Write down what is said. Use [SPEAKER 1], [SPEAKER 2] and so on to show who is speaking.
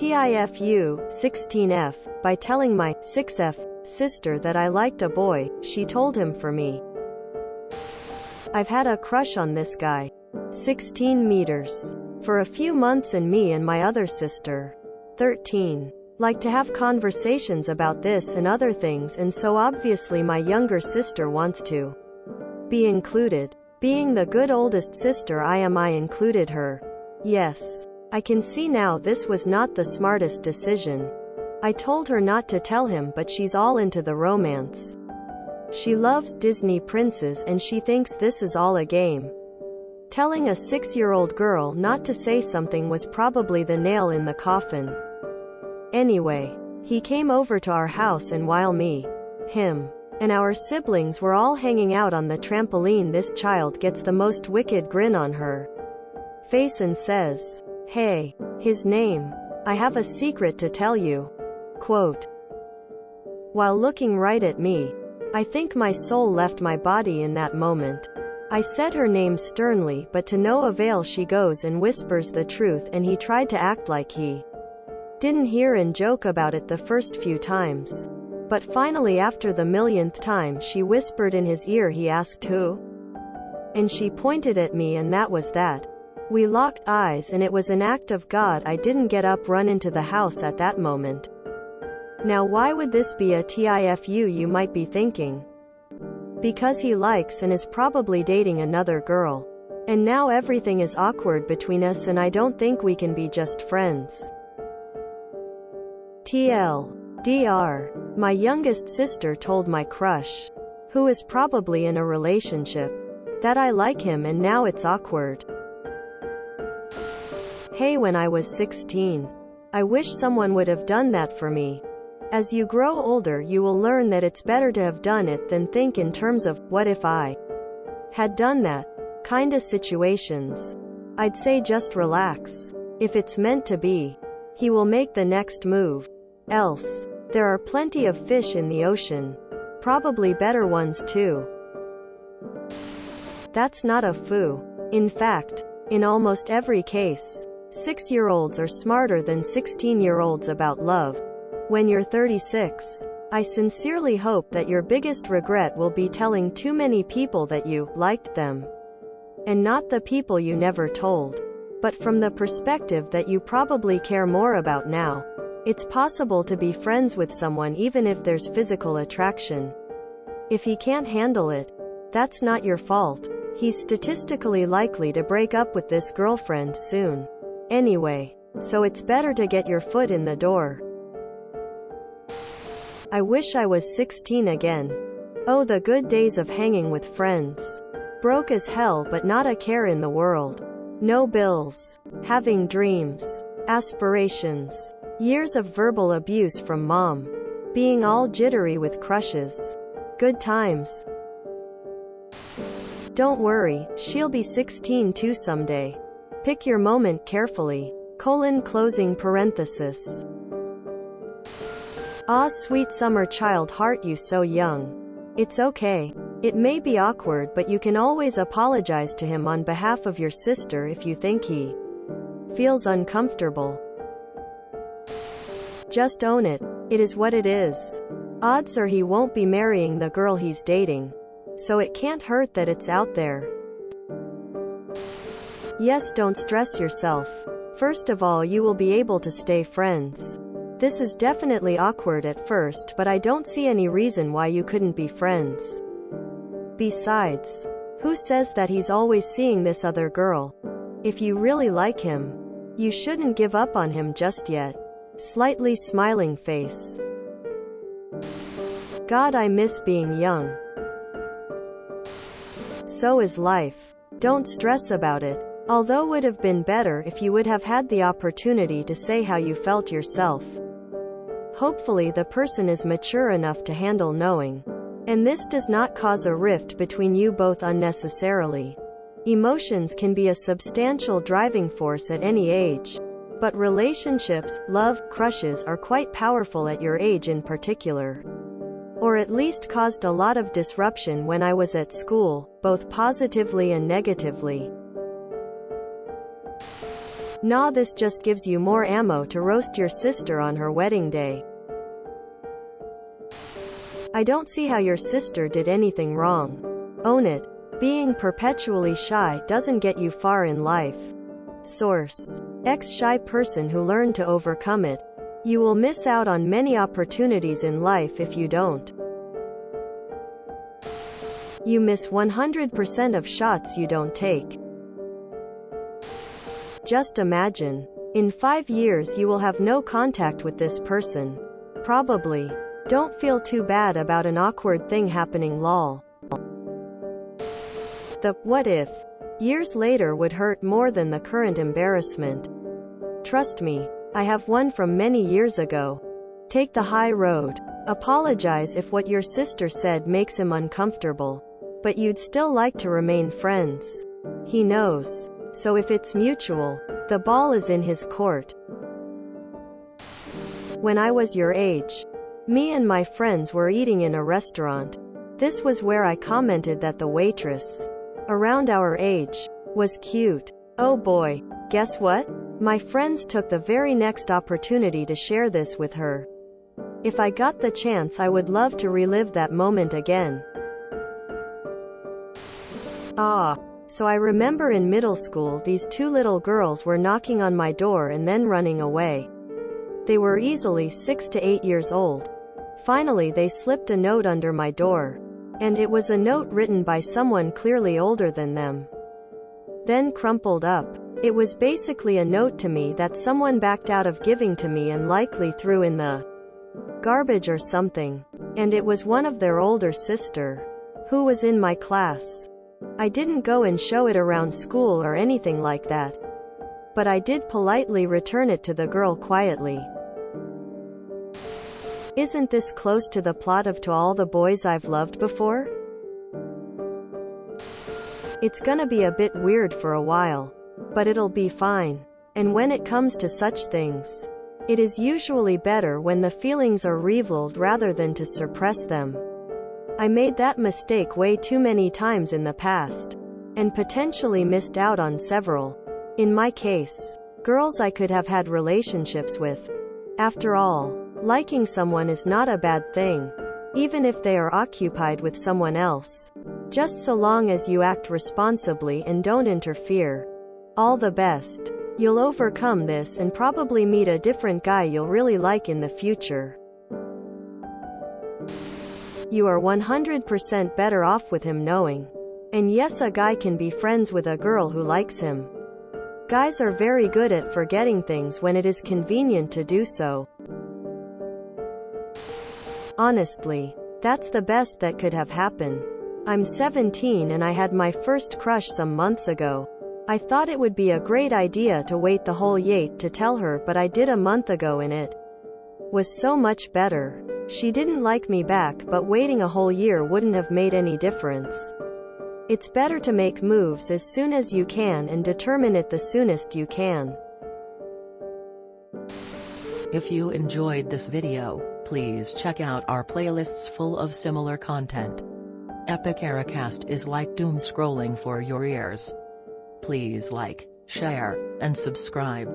[SPEAKER 1] TIFU, 16F, by telling my 6F sister that I liked a boy. She told him for me. I've had a crush on this guy. 16 meters. For a few months, and me and my other sister, 13, like to have conversations about this and other things, and so obviously my younger sister wants to be included. Being the good oldest sister I am, I included her. Yes. I can see now this was not the smartest decision. I told her not to tell him, but she's all into the romance. She loves Disney princes and she thinks this is all a game. Telling a 6-year-old girl not to say something was probably the nail in the coffin. Anyway, he came over to our house, and while me, him, and our siblings were all hanging out on the trampoline, this child gets the most wicked grin on her face and says, "Hey." His name. "I have a secret to tell you." Quote. While looking right at me. I think my soul left my body in that moment. I said her name sternly, but to no avail. She goes and whispers the truth, and he tried to act like he didn't hear and joke about it the first few times. But finally, after the millionth time she whispered in his ear, he asked who? And she pointed at me, and that was that. We locked eyes, and it was an act of God. I didn't get up, run into the house at that moment. Now why would this be a TIFU, you might be thinking? Because he likes and is probably dating another girl. And now everything is awkward between us, and I don't think we can be just friends. TLDR. My youngest sister told my crush, who is probably in a relationship, that I like him, and now it's awkward. Hey, when I was 16. I wish someone would have done that for me. As you grow older, you will learn that it's better to have done it than think in terms of, what if I had done that? Kinda situations. I'd say just relax. If it's meant to be, he will make the next move. Else, there are plenty of fish in the ocean. Probably better ones too. That's not a foo. In fact, in almost every case, 6-year-olds are smarter than 16-year-olds about love. When you're 36, I sincerely hope that your biggest regret will be telling too many people that you liked them. And not the people you never told, but from the perspective that you probably care more about now. It's possible to be friends with someone even if there's physical attraction. If he can't handle it, that's not your fault. He's statistically likely to break up with this girlfriend soon. Anyway, so it's better to get your foot in the door. I wish I was 16 again. Oh, the good days of hanging with friends. Broke as hell, but not a care in the world. No bills. Having dreams. Aspirations. Years of verbal abuse from mom. Being all jittery with crushes. Good times. Don't worry, she'll be 16 too someday. Pick your moment carefully. Closing parenthesis. Ah, sweet summer child heart, you so young. It's okay. It may be awkward, but you can always apologize to him on behalf of your sister if you think he feels uncomfortable. Just own it. It is what it is. Odds are he won't be marrying the girl he's dating. So it can't hurt that it's out there. Yes, don't stress yourself. First of all, you will be able to stay friends. This is definitely awkward at first, but I don't see any reason why you couldn't be friends. Besides, who says that he's always seeing this other girl? If you really like him, you shouldn't give up on him just yet. Slightly smiling face. God, I miss being young. So is life. Don't stress about it. Although would have been better if you would have had the opportunity to say how you felt yourself. Hopefully the person is mature enough to handle knowing. And this does not cause a rift between you both unnecessarily. Emotions can be a substantial driving force at any age. But relationships, love, crushes are quite powerful at your age in particular. Or at least caused a lot of disruption when I was at school, both positively and negatively. Nah, this just gives you more ammo to roast your sister on her wedding day. I don't see how your sister did anything wrong. Own it. Being perpetually shy doesn't get you far in life. Source. Ex-shy person who learned to overcome it. You will miss out on many opportunities in life if you don't. You miss 100% of shots you don't take. Just imagine. In 5 years you will have no contact with this person. Probably. Don't feel too bad about an awkward thing happening lol. The what if years later would hurt more than the current embarrassment. Trust me, I have one from many years ago. Take the high road. Apologize if what your sister said makes him uncomfortable. But you'd still like to remain friends. He knows. So if it's mutual, the ball is in his court. When I was your age, me and my friends were eating in a restaurant. This was where I commented that the waitress, around our age, was cute. Oh boy. Guess what? My friends took the very next opportunity to share this with her. If I got the chance, I would love to relive that moment again. So I remember in middle school these two little girls were knocking on my door and then running away. They were easily 6 to 8 years old. Finally they slipped a note under my door. And it was a note written by someone clearly older than them. Then crumpled up. It was basically a note to me that someone backed out of giving to me and likely threw in the garbage or something. And it was one of their older sister, who was in my class. I didn't go and show it around school or anything like that. But I did politely return it to the girl quietly. Isn't this close to the plot of To All the Boys I've Loved Before? It's gonna be a bit weird for a while. But it'll be fine. And when it comes to such things, it is usually better when the feelings are revealed rather than to suppress them. I made that mistake way too many times in the past. And potentially missed out on several. In my case, girls I could have had relationships with. After all, liking someone is not a bad thing. Even if they are occupied with someone else. Just so long as you act responsibly and don't interfere. All the best. You'll overcome this and probably meet a different guy you'll really like in the future. You are 100% better off with him knowing. And yes, a guy can be friends with a girl who likes him. Guys are very good at forgetting things when it is convenient to do so. Honestly, that's the best that could have happened. I'm 17 and I had my first crush some months ago. I thought it would be a great idea to wait the whole year to tell her, but I did a month ago and it was so much better. She didn't like me back, but waiting a whole year wouldn't have made any difference. It's better to make moves as soon as you can and determine it the soonest you can.
[SPEAKER 2] If you enjoyed this video, please check out our playlists full of similar content. Epic Ericast is like doom scrolling for your ears. Please like, share, and subscribe.